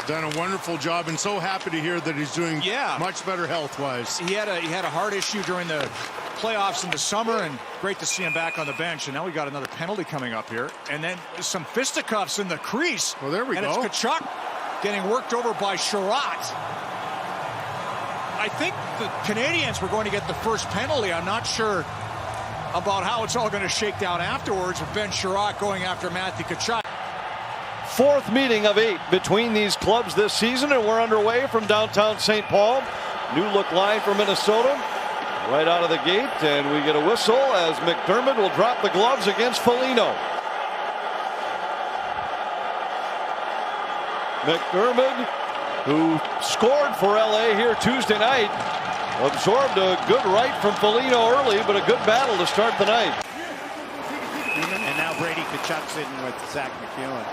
done a wonderful job, and so happy to hear that he's doing much better health-wise. He had a heart issue during the playoffs in the summer, and great to see him back on the bench. And now we got another penalty coming up here, and then some fisticuffs in the crease. Well, there we go. And it's Tkachuk getting worked over by Sherratt. I think the Canadians were going to get the first penalty. I'm not sure about how it's all going to shake down afterwards with Ben Sherratt going after Matthew Tkachuk. Fourth meeting of 8 between these clubs this season, and we're underway from downtown St. Paul. New look line for Minnesota right out of the gate, and we get a whistle as McDermott will drop the gloves against Foligno. McDermott, who scored for LA here Tuesday night, absorbed a good right from Foligno early, but a good battle to start the night. And now Brady Tkachuk sitting with Zach McEwen.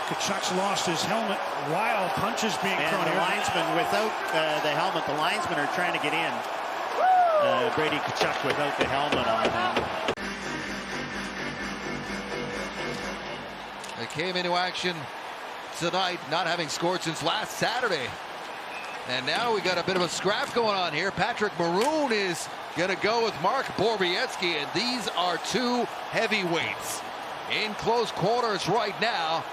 Tkachuk's lost his helmet. Wild punches being thrown here. here. Linesman without the helmet. The linesmen are trying to get in. Brady Tkachuk without the helmet on him. They came into action tonight, not having scored since last Saturday. And now we got a bit of a scrap going on here. Patrick Maroon is going to go with Mark Borowiecki, and these are two heavyweights in close quarters right now.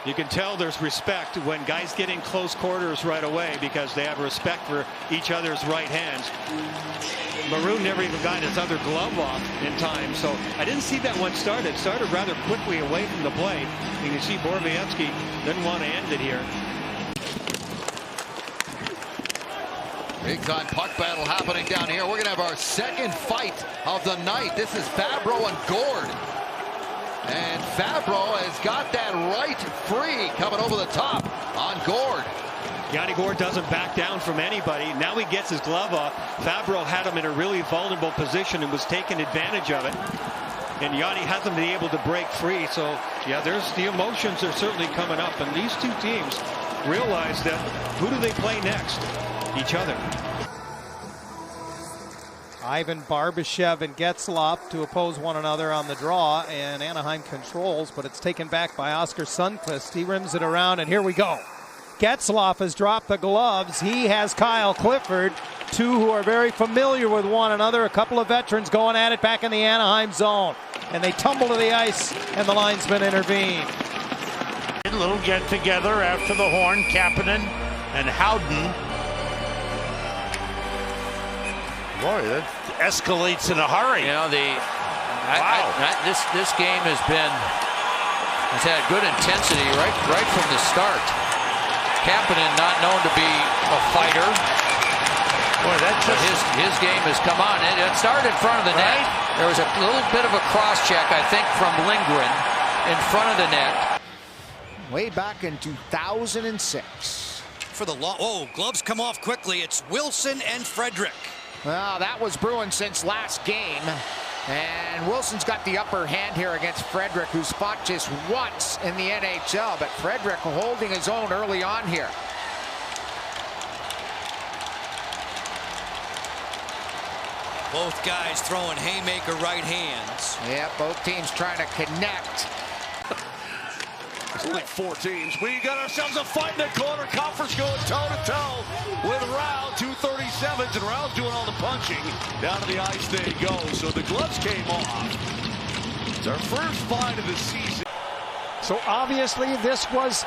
You can tell there's respect when guys get in close quarters right away because they have respect for each other's right hands. Maroon never even got his other glove off in time, so I didn't see that one start. It started rather quickly away from the plate. You can see Borowiecki didn't want to end it here. Big time puck battle happening down here. We're going to have our second fight of the night. This is Fabro and Gord. And Fabro has got that right free coming over the top on Gord. Yanni Gord doesn't back down from anybody. Now he gets his glove off. Fabro had him in a really vulnerable position and was taking advantage of it. And Yanni hasn't been able to break free. So, yeah, there's the emotions are certainly coming up. And these two teams realize that who do they play next? Each other. Ivan Barbashev and Getzlaf to oppose one another on the draw, and Anaheim controls, but it's taken back by Oscar Sundqvist. He rims it around, and here we go. Getzlaf has dropped the gloves. He has Kyle Clifford, two who are very familiar with one another. A couple of veterans going at it back in the Anaheim zone, and they tumble to the ice, and the linesman intervene. A little get together after the horn. Kapanen and Howden. Boy, that escalates in a hurry. You know, this game has had good intensity right from the start. Kapanen not known to be a fighter. Boy, but his game has come on. It started in front of the net. There was a little bit of a cross check, I think, from Lindgren in front of the net. Way back in 2006. For the gloves come off quickly. It's Wilson and Frederick. Well, that was brewing since last game. And Wilson's got the upper hand here against Frederick, who's fought just once in the NHL. But Frederick holding his own early on here. Both guys throwing haymaker right hands. Yeah, both teams trying to connect. It's only 4 teams. We got ourselves a fight in the corner. Conference going toe-to-toe with Rao. 237s, and Rao's doing all the punching. Down to the ice they go. So the gloves came off. It's our first fight of the season. So obviously this was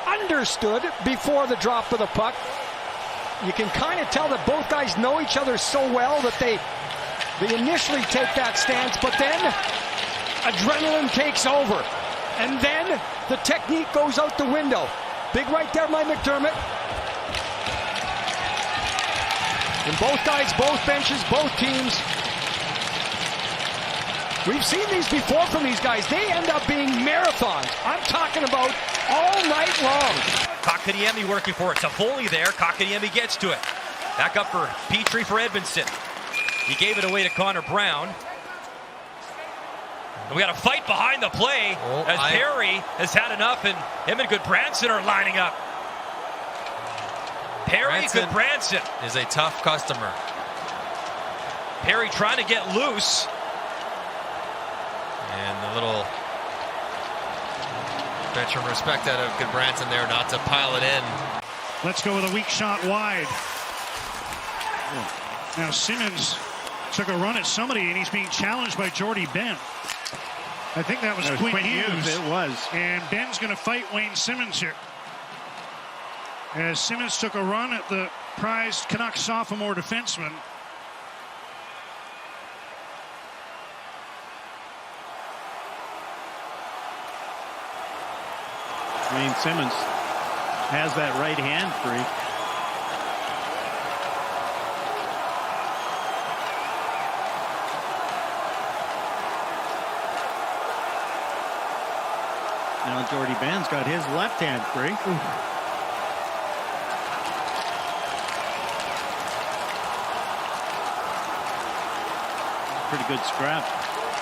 understood before the drop of the puck. You can kind of tell that both guys know each other so well that they initially take that stance, but then adrenaline takes over. And then the technique goes out the window. Big right there by McDermott. And both guys, both benches, both teams. We've seen these before from these guys. They end up being marathons. I'm talking about all night long. Kotkaniemi working for it. It's a volley there. Kotkaniemi gets to it. Back up for Petrie for Edmondson. He gave it away to Connor Brown. We got a fight behind the play as Perry has had enough, and him and Goodbranson are lining up. Perry, Goodbranson is a tough customer. Perry trying to get loose. And the little Veteran respect out of Goodbranson there not to pile it in. Let's go with a weak shot wide. Now Simmons took a run at somebody, and he's being challenged by Jordy Ben. I think that was Quinn Hughes. It was. And Ben's going to fight Wayne Simmons here. As Simmons took a run at the prized Canucks sophomore defenseman. Wayne Simmons has that right hand freak. Now Jordy Ben's got his left hand free. Pretty good scrap.